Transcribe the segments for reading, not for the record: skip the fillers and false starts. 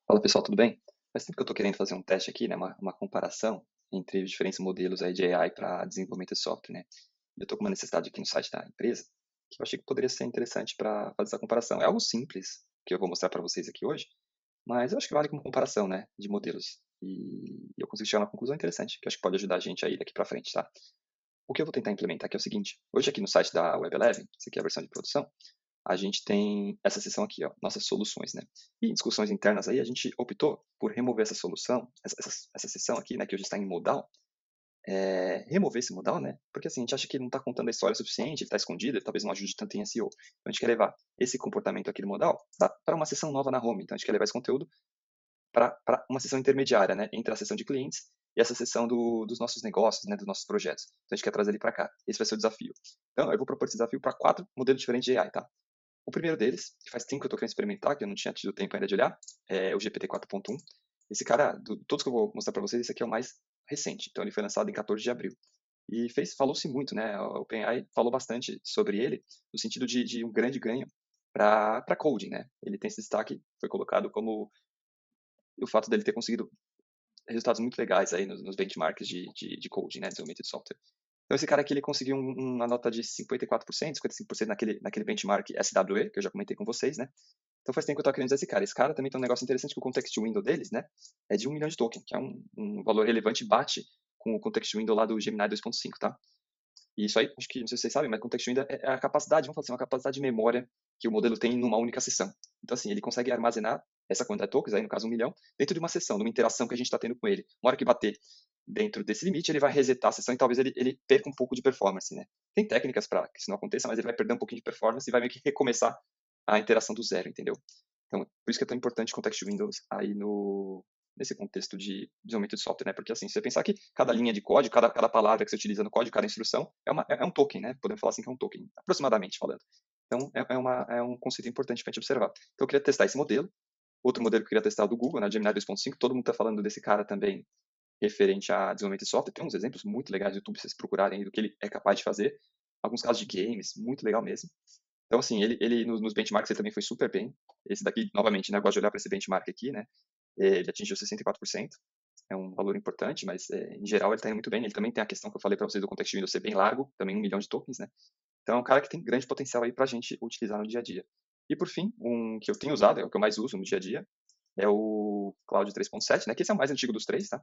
Fala pessoal, tudo bem? Faz tempo que eu estou querendo fazer um teste aqui, né, uma comparação entre os diferentes modelos aí de AI para desenvolvimento de software, né? Eu estou com uma necessidade aqui no site da empresa que eu achei que poderia ser interessante para fazer essa comparação. É algo simples que eu vou mostrar para vocês aqui hoje, mas eu acho que vale como comparação, né, de modelos. E eu consegui chegar a uma conclusão interessante que eu acho que pode ajudar a gente aí daqui para frente, tá? O que eu vou tentar implementar aqui é o seguinte: hoje aqui no site da Web Eleven, essa aqui é a versão de produção, a gente tem essa seção aqui, ó, nossas soluções, né? E em discussões internas aí, a gente optou por remover essa solução, essa seção aqui, né, que hoje está em modal, remover esse modal, né? Porque assim, a gente acha que ele não está contando a história suficiente, ele está escondido, ele talvez não ajude tanto em SEO. Então a gente quer levar esse comportamento aqui do modal para uma seção nova na home. Então a gente quer levar esse conteúdo para uma seção intermediária, né, entre a seção de clientes e essa seção dos nossos negócios, né, dos nossos projetos. Então a gente quer trazer ele para cá. Esse vai ser o desafio. Então eu vou propor esse desafio para 4 modelos diferentes de AI, tá? O primeiro deles, que faz tempo que eu estou querendo experimentar, que eu não tinha tido tempo ainda de olhar, é o GPT 4.1. Esse cara, todos que eu vou mostrar para vocês, esse aqui é o mais recente. Então ele foi lançado em 14 de abril. E falou-se muito, né? O OpenAI falou bastante sobre ele, no sentido de um grande ganho para coding, né? Ele tem esse destaque, foi colocado como o fato dele ter conseguido resultados muito legais aí nos benchmarks de coding, né? Desenvolvimento de software. Então esse cara aqui ele conseguiu uma nota de 54%, 55% naquele benchmark SWE, que eu já comentei com vocês, né? Então faz tempo que eu tô querendo dizer esse cara. Esse cara também tem um negócio interessante que o context window deles, né? É de 1 milhão de token, que é um valor relevante e bate com o context window lá do Gemini 2.5, tá? E isso aí, acho que, não sei se vocês sabem, mas context window é a capacidade, vamos falar assim, uma capacidade de memória que o modelo tem numa única sessão. Então assim, ele consegue armazenar essa quantidade de tokens, aí no caso 1 milhão, dentro de uma sessão, de uma interação que a gente está tendo com ele. Uma hora que bater dentro desse limite, ele vai resetar a sessão e talvez ele perca um pouco de performance, né? Tem técnicas para que isso não aconteça, mas ele vai perder um pouquinho de performance e vai meio que recomeçar a interação do zero, entendeu? Então, por isso que é tão importante context windows aí nesse contexto de desenvolvimento de software, né? Porque assim, se você pensar que cada linha de código, cada palavra que você utiliza no código, cada instrução, é um token, né? Podemos falar assim que é um token, aproximadamente falando. Então, é um conceito importante para a gente observar. Então, eu queria testar esse modelo. Outro modelo que eu queria testar é o do Google, né? Gemini 2.5. Todo mundo está falando desse cara também referente a desenvolvimento de software. Tem uns exemplos muito legais no YouTube, se vocês procurarem do que ele é capaz de fazer. Alguns casos de games, muito legal mesmo. Então, assim, ele nos benchmarks ele também foi super bem. Esse daqui, novamente, né, eu gosto de olhar para esse benchmark aqui, né? Ele atingiu 64%. É um valor importante, mas em geral ele está indo muito bem. Ele também tem a questão que eu falei para vocês do context window ser bem largo, também 1 milhão de tokens, né? Então é um cara que tem grande potencial aí para a gente utilizar no dia a dia. E por fim, um que eu tenho usado, é o que eu mais uso no dia a dia, é o Cloud 3.7, né? Que esse é o mais antigo dos três, tá?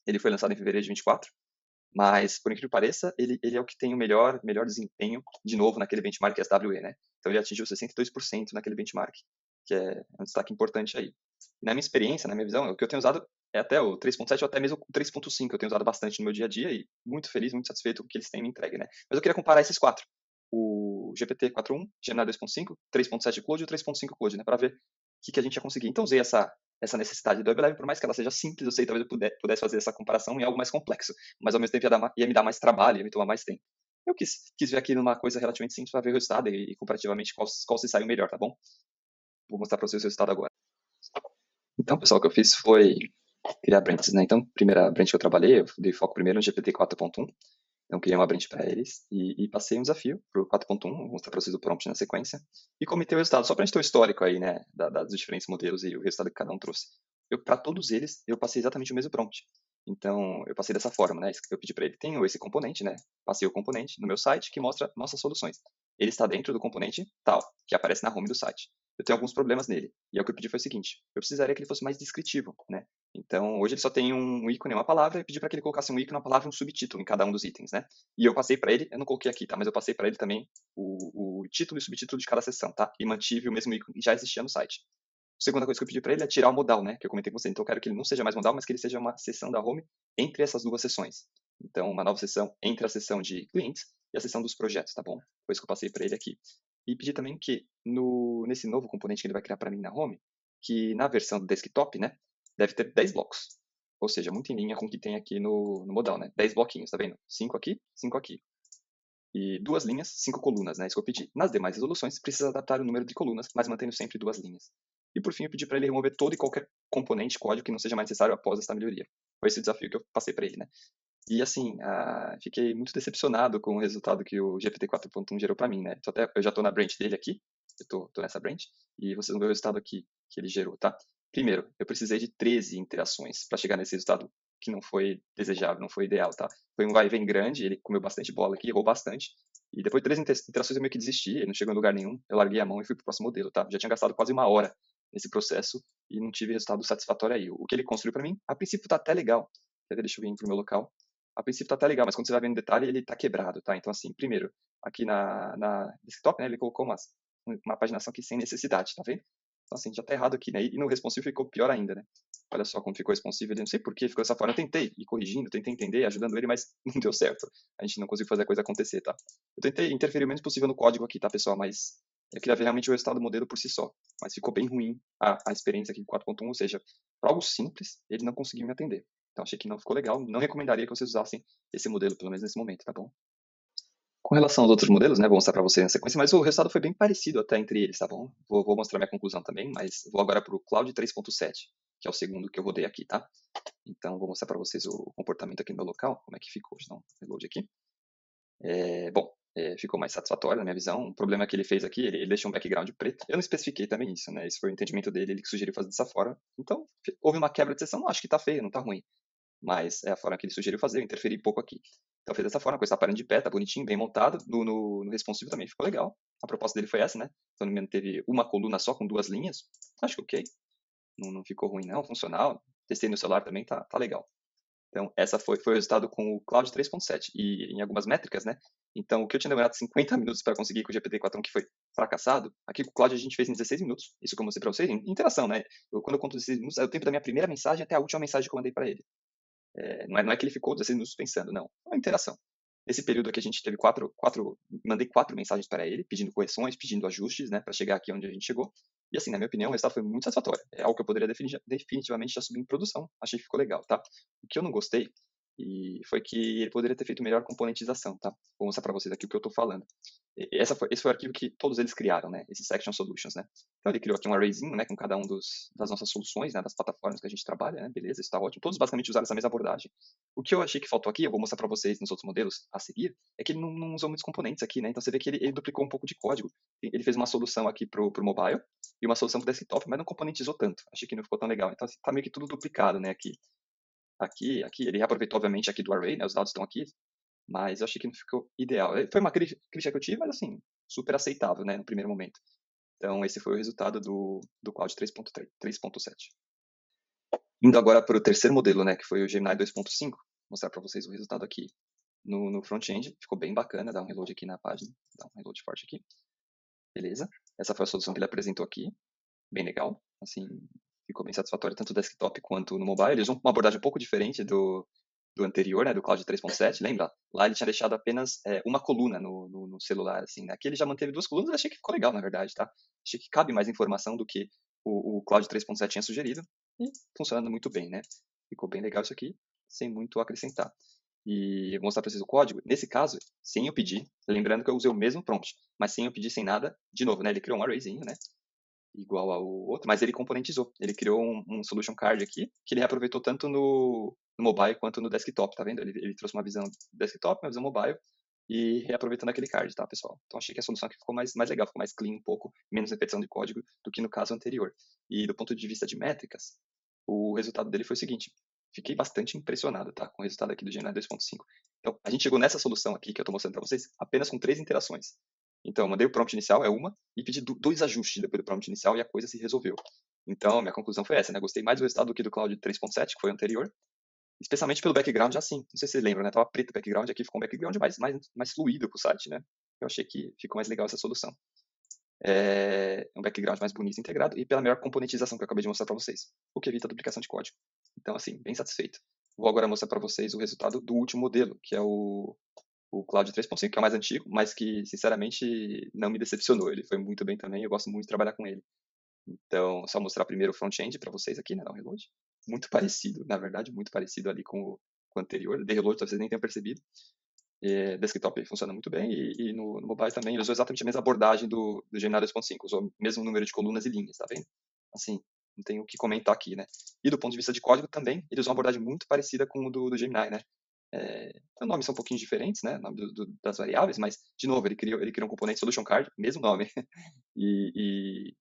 Ele foi lançado em fevereiro de 24, mas por incrível que pareça, ele é o que tem o melhor desempenho, de novo, naquele benchmark SWE, né? Então ele atingiu 62% naquele benchmark, que é um destaque importante aí. E na minha experiência, na minha visão, o que eu tenho usado é até o 3.7 ou até mesmo o 3.5, eu tenho usado bastante no meu dia a dia e muito feliz, muito satisfeito com o que eles têm me entregue, né? Mas eu queria comparar esses quatro. O GPT 4.1, Gemini 2.5, 3.7 Cloud e o 3.5 Cloud, né? Para ver o que a gente ia conseguir. Então usei essa necessidade do WebLive, por mais que ela seja simples, eu sei talvez eu pudesse fazer essa comparação em algo mais complexo, mas ao mesmo tempo ia me dar mais trabalho, ia me tomar mais tempo. Eu quis ver aqui numa coisa relativamente simples para ver o resultado e comparativamente qual se saiu melhor, tá bom? Vou mostrar para vocês o resultado agora. Então, pessoal, o que eu fiz foi criar branches, né? Então, primeira branch que eu trabalhei, eu dei foco primeiro no GPT 4.1. Então, criei uma branch para eles e passei um desafio para o 4.1, vou mostrar para vocês o prompt na sequência, e comentei o resultado, só para a gente ter o histórico aí, né, dos diferentes modelos e o resultado que cada um trouxe. Para todos eles, eu passei exatamente o mesmo prompt. Então, eu passei dessa forma, né, eu pedi para ele, tenho esse componente, né, passei o componente no meu site que mostra nossas soluções. Ele está dentro do componente tal, que aparece na home do site. Eu tenho alguns problemas nele. E aí o que eu pedi foi o seguinte, eu precisaria que ele fosse mais descritivo, né? Então, hoje ele só tem um ícone e uma palavra, e pedi para que ele colocasse um ícone, uma palavra e um subtítulo em cada um dos itens, né? E eu passei para ele, eu não coloquei aqui, tá? Mas eu passei para ele também o título e o subtítulo de cada seção, tá? E mantive o mesmo ícone que já existia no site. A segunda coisa que eu pedi para ele é tirar o modal, né? Que eu comentei com você. Então, eu quero que ele não seja mais modal, mas que ele seja uma seção da home entre essas duas seções. Então, uma nova seção entre a seção de clientes e a seção dos projetos, tá bom? Foi isso que eu passei para ele aqui. E pedi também que nesse novo componente que ele vai criar para mim na home, que na versão do desktop, né, deve ter 10 blocos. Ou seja, muito em linha com o que tem aqui no modal, né? 10 bloquinhos, tá vendo? 5 aqui, 5 aqui. E 2 linhas, 5 colunas, né? Isso que eu pedi. Nas demais resoluções, precisa adaptar o número de colunas, mas mantendo sempre 2 linhas. E por fim, eu pedi para ele remover todo e qualquer componente código que não seja mais necessário após essa melhoria. Foi esse o desafio que eu passei para ele, né? E assim, fiquei muito decepcionado com o resultado que o GPT 4.1 gerou para mim, né? Eu já estou na branch dele aqui, eu tô nessa branch, e vocês vão ver o resultado aqui que ele gerou, tá? Primeiro, eu precisei de 13 interações para chegar nesse resultado que não foi desejável, não foi ideal, tá? Foi um vai e vem grande, ele comeu bastante bola aqui, errou bastante. E depois de 13 interações eu meio que desisti, ele não chegou em lugar nenhum, eu larguei a mão e fui pro próximo modelo, tá? Já tinha gastado quase 1 hora nesse processo e não tive resultado satisfatório aí. O que ele construiu para mim, a princípio tá até legal. Quer ver? Deixa eu vir pro meu local. A princípio tá até legal, mas quando você vai ver no detalhe, ele tá quebrado, tá? Então, assim, primeiro, aqui na desktop, né, ele colocou uma paginação aqui sem necessidade, tá vendo? Então, assim, já tá errado aqui, né? E no responsive ficou pior ainda, né? Olha só como ficou responsive, ele não sei por que ficou dessa forma. Eu tentei ir corrigindo, tentei entender, ajudando ele, mas não deu certo. A gente não conseguiu fazer a coisa acontecer, tá? Eu tentei interferir o menos possível no código aqui, tá, pessoal? Mas eu queria ver realmente o resultado do modelo por si só. Mas ficou bem ruim a experiência aqui de 4.1, ou seja, para algo simples, ele não conseguiu me atender. Então achei que não ficou legal, não recomendaria que vocês usassem esse modelo, pelo menos nesse momento, tá bom? Com relação aos outros modelos, né, vou mostrar para vocês na sequência, mas o resultado foi bem parecido até entre eles, tá bom? Vou mostrar minha conclusão também, mas vou agora para o Cloud 3.7, que é o segundo que eu rodei aqui, tá? Então, vou mostrar para vocês o comportamento aqui no meu local, como é que ficou. Deixa eu dar um reload aqui. Bom, ficou mais satisfatório na minha visão. O problema que ele fez aqui, ele deixou um background preto. Eu não especifiquei também isso, né? Esse foi o entendimento dele, ele que sugeriu fazer dessa forma. Então, houve uma quebra de sessão. Não, acho que tá feio, não tá ruim. Mas é a forma que ele sugeriu fazer, eu interferi pouco aqui. Então, fez dessa forma, a coisa tá parando de pé, tá bonitinho, bem montado. No responsive também ficou legal. A proposta dele foi essa, né? Então, não teve uma coluna só com 2 linhas. Acho que ok. Não ficou ruim, não. Funcional. Testei no celular também, tá legal. Então, essa foi o resultado com o Cloud 3.7. E em algumas métricas, né? Então, o que eu tinha demorado 50 minutos para conseguir com o GPT-4, que foi fracassado, aqui com o Cloud a gente fez em 16 minutos. Isso que eu mostrei para vocês, em interação, né? Quando eu conto 16 minutos, é o tempo da minha primeira mensagem até a última mensagem que eu mandei para ele. Não é que ele ficou 16 minutos pensando, não. É uma interação. Nesse período aqui a gente teve mandei 4 mensagens para ele, pedindo correções, pedindo ajustes, né, para chegar aqui onde a gente chegou. E assim, na minha opinião, o resultado foi muito satisfatório. É algo que eu poderia definitivamente já subir em produção. Achei que ficou legal, tá? O que eu não gostei foi que ele poderia ter feito melhor componentização, tá? Vou mostrar para vocês aqui o que eu estou falando. Esse foi o arquivo que todos eles criaram, né? Esses Section Solutions, né? Então ele criou aqui um arrayzinho, né? Com cada um das nossas soluções, né? Das plataformas que a gente trabalha, né? Beleza, isso está ótimo. Todos basicamente usaram essa mesma abordagem. O que eu achei que faltou aqui, eu vou mostrar para vocês nos outros modelos a seguir, é que ele não usou muitos componentes aqui, né? Então você vê que ele duplicou um pouco de código. Ele fez uma solução aqui pro mobile e uma solução pro desktop, mas não componentizou tanto. Achei que não ficou tão legal. Então assim, tá meio que tudo duplicado, né? Aqui, ele reaproveitou obviamente aqui do array, né? Os dados estão aqui, mas eu achei que não ficou ideal. Foi uma crítica que eu tive, mas assim, super aceitável, né, no primeiro momento. Então, esse foi o resultado do Cloud 3.7. Indo agora para o terceiro modelo, né, que foi o Gemini 2.5, mostrar para vocês o resultado aqui no front-end. Ficou bem bacana, dá um reload aqui na página, dá um reload forte aqui. Beleza. Essa foi a solução que ele apresentou aqui, bem legal. Assim, ficou bem satisfatório tanto no desktop quanto no mobile. Ele usou uma abordagem um pouco diferente do anterior, né, do Cloud 3.7, lembra? Lá ele tinha deixado apenas uma coluna no celular, assim, né? Aqui ele já manteve 2 colunas, achei que ficou legal, na verdade, tá? Achei que cabe mais informação do que o Cloud 3.7 tinha sugerido e funcionando muito bem, né? Ficou bem legal isso aqui, sem muito a acrescentar. E eu vou mostrar para vocês o código. Nesse caso, sem eu pedir, lembrando que eu usei o mesmo prompt, mas sem eu pedir, sem nada, de novo, né? Ele criou um arrayzinho, né? Igual ao outro, mas ele componentizou. Ele criou um solution card aqui, que ele reaproveitou tanto no mobile quanto no desktop, tá vendo? Ele trouxe uma visão desktop, uma visão mobile, e reaproveitando aquele card, tá, pessoal? Então achei que a solução aqui ficou mais legal, ficou mais clean um pouco, menos repetição de código do que no caso anterior. E do ponto de vista de métricas, o resultado dele foi o seguinte, fiquei bastante impressionado, tá, com o resultado aqui do Gemini 2.5. Então, a gente chegou nessa solução aqui, que eu estou mostrando para vocês, apenas com 3 interações. Então, eu mandei o prompt inicial, é uma, e pedi 2 ajustes depois do prompt inicial e a coisa se resolveu. Então, minha conclusão foi essa, né? Gostei mais do resultado do que do Cloud 3.7, que foi o anterior, especialmente pelo background assim. Não sei se vocês lembram, né? Tava preto o background, aqui ficou um background mais fluido pro site, né? Eu achei que ficou mais legal essa solução. Um background mais bonito integrado e pela melhor componentização que eu acabei de mostrar para vocês, o que evita a duplicação de código. Então, assim, bem satisfeito. Vou agora mostrar para vocês o resultado do último modelo, que é o Cloud 3.5, que é o mais antigo, mas que, sinceramente, não me decepcionou. Ele foi muito bem também, eu gosto muito de trabalhar com ele. Então, só mostrar primeiro o front-end para vocês aqui, né, dar um reload. Muito parecido, na verdade, muito parecido ali com o anterior. De reload, talvez vocês nem tenham percebido. Desktop funciona muito bem e no mobile também ele usou exatamente a mesma abordagem do Gemini 2.5, usou o mesmo número de colunas e linhas, tá vendo? Assim, não tenho o que comentar aqui, né? E do ponto de vista de código também, ele usou uma abordagem muito parecida com o do Gemini, né? Os nomes são um pouquinho diferentes, né? O nome das variáveis, mas, de novo, ele criou um componente solution card, mesmo nome, e,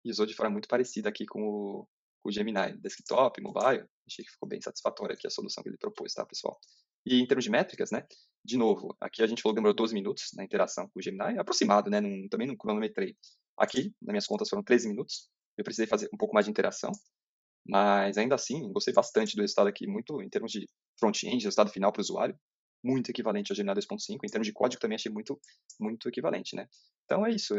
e usou de forma muito parecida aqui com com o Gemini desktop, mobile, achei que ficou bem satisfatória aqui a solução que ele propôs, tá, pessoal? E em termos de métricas, né, de novo, aqui a gente falou que demorou 12 minutos na interação com o Gemini, aproximado, né, também não cronometrei. Aqui, nas minhas contas, foram 13 minutos, eu precisei fazer um pouco mais de interação, mas ainda assim, gostei bastante do resultado aqui, muito em termos de front-end, resultado final para o usuário, muito equivalente ao Gemini 2.5, em termos de código também achei muito equivalente, né? Então é isso,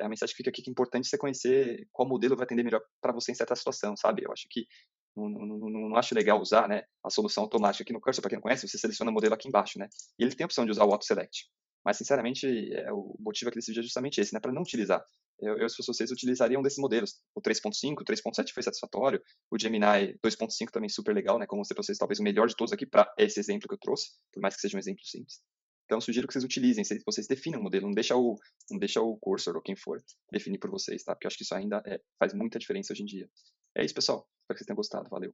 a mensagem que fica aqui que é importante você conhecer qual modelo vai atender melhor para você em certa situação, sabe? Eu acho que não acho legal usar, né, a solução automática aqui no Cursor, para quem não conhece, você seleciona o modelo aqui embaixo, né? E ele tem a opção de usar o Auto Select. Mas, sinceramente, o motivo aqui desse vídeo é justamente esse, né? Para não utilizar. Se fosse vocês, utilizaria um desses modelos. O 3.5, o 3.7 foi satisfatório. O Gemini 2.5 também super legal, né? Como mostrei para vocês, talvez o melhor de todos aqui para esse exemplo que eu trouxe, por mais que seja um exemplo simples. Então, sugiro que vocês utilizem, vocês definam o modelo, não deixa o Cursor ou quem for definir por vocês, tá? Porque eu acho que isso ainda faz muita diferença hoje em dia. É isso, pessoal. Espero que vocês tenham gostado. Valeu.